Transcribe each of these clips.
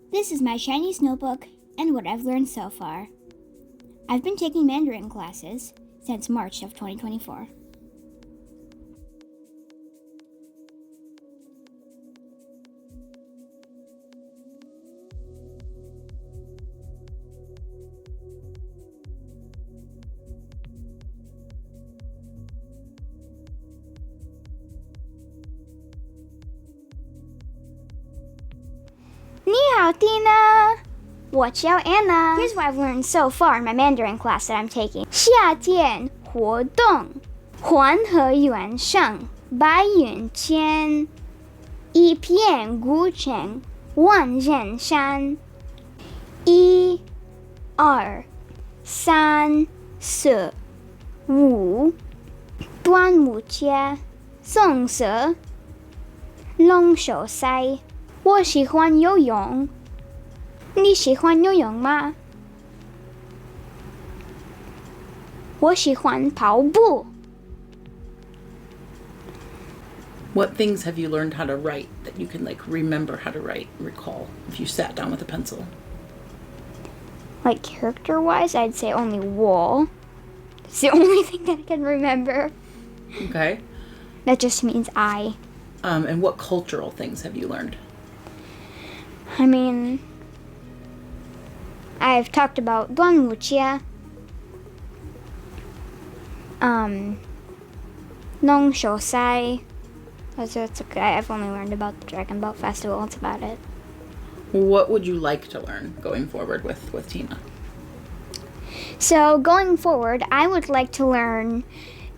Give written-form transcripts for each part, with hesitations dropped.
This is my Chinese notebook and what I've learned so far. I've been taking Mandarin classes since March of 2024. Ni hao, Tina! 我叫 Anna. Here's what I've learned so far in my Mandarin class that I'm taking. 夏天活动黄河远上白云间一片孤城万仞山一二三四五端午节粽子龙首赛我喜欢游泳你喜欢游泳吗？我喜欢跑步。What things have you learned how to write that you can remember how to write, recall, if you sat down with a pencil? Like character-wise, I'd say only 我. It's the only thing that I can remember. Okay. That just means I. And what cultural things have you learned? I mean, I've talked about 端午节, 龙首赛. That's okay. I've only learned about the Dragon Boat Festival. That's about it. What would you like to learn going forward with Tina? So going forward, I would like to learn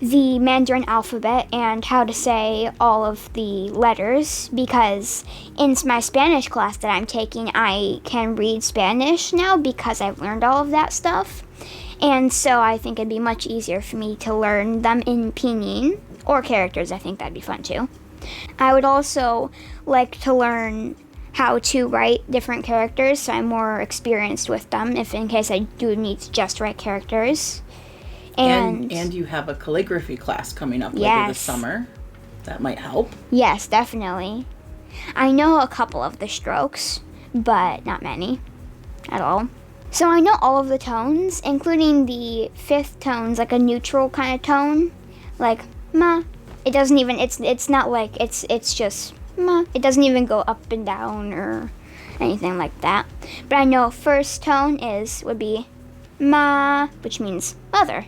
the Mandarin alphabet and how to say all of the letters because in my Spanish class that I'm taking, I can read Spanish now because I've learned all of that stuff. And so I think it'd be much easier for me to learn them in pinyin or characters. I think that'd be fun too. I would also like to learn how to write different characters so I'm more experienced with them if in case I do need to just write characters. And you have a calligraphy class coming up later this summer. That might help. Yes, definitely. I know a couple of the strokes, but not many at all. So I know all of the tones, including the fifth tones, like a neutral kind of tone, like ma. It doesn't even. It's not like it's just ma. It doesn't even go up and down or anything like that. But I know first tone would be ma, which means mother.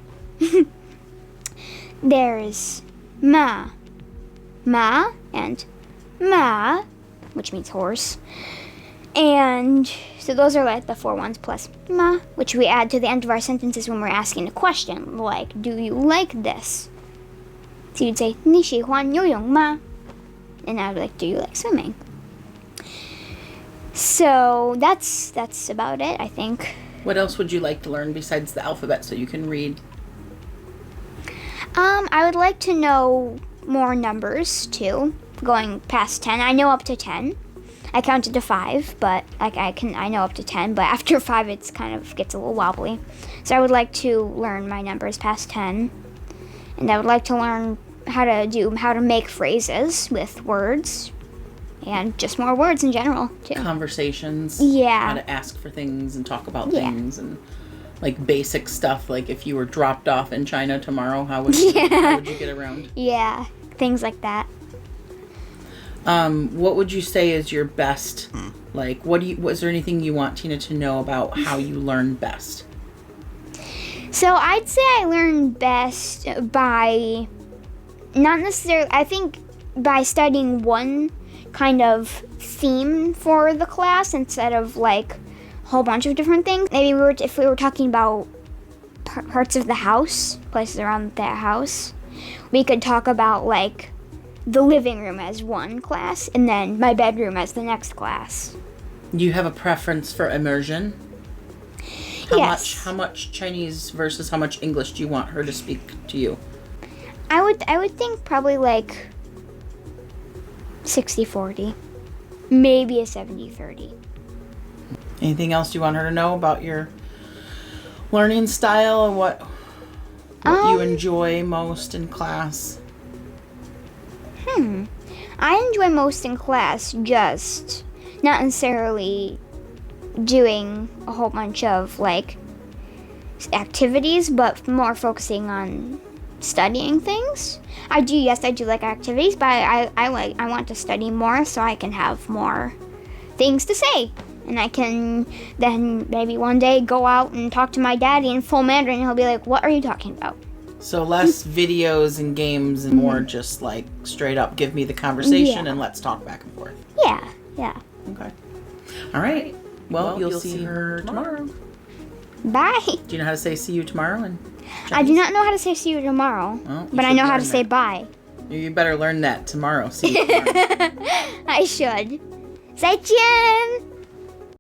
There's ma, and ma, which means horse. And so those are like the four ones plus ma, which we add to the end of our sentences when we're asking a question, like, do you like this? So you'd say, 你喜欢游泳吗? And I would be like, do you like swimming? So that's about it, I think. What else would you like to learn besides the alphabet so you can read? I would like to know more numbers too, going past 10. I know up to 10. I counted to 5, but I know up to 10, but after 5 it's kind of gets a little wobbly. So I would like to learn my numbers past 10. And I would like to learn how to make phrases with words and just more words in general too. Conversations. Yeah. How to ask for things and talk about things and like basic stuff, like if you were dropped off in China tomorrow, how would you get around? Yeah, things like that. What would you say is your best, was there anything you want Tina to know about how you learn best? So I'd say I learn best by, not necessarily, I think by studying one kind of theme for the class instead of like whole bunch of different things. Maybe if we were talking about parts of the house, places around the house, we could talk about like the living room as one class and then my bedroom as the next class. Do you have a preference for immersion? Yes. How much Chinese versus how much English do you want her to speak to you? I would think probably like 60-40. Maybe a 70-30. Anything else you want her to know about your learning style and what you enjoy most in class? I enjoy most in class just not necessarily doing a whole bunch of like activities, but more focusing on studying things. I do like activities, but I want to study more so I can have more things to say. And I can then maybe one day go out and talk to my daddy in full Mandarin, and he'll be like, "What are you talking about?" So less videos and games and more just like straight up give me the conversation and let's talk back and forth. Yeah. Okay. All right. Well, you'll see her tomorrow. Bye. Do you know how to say see you tomorrow in Chinese? I do not know how to say see you tomorrow, Well, you but I should know how learn to say that. bye. You better learn that tomorrow. See you tomorrow. I should. 再见.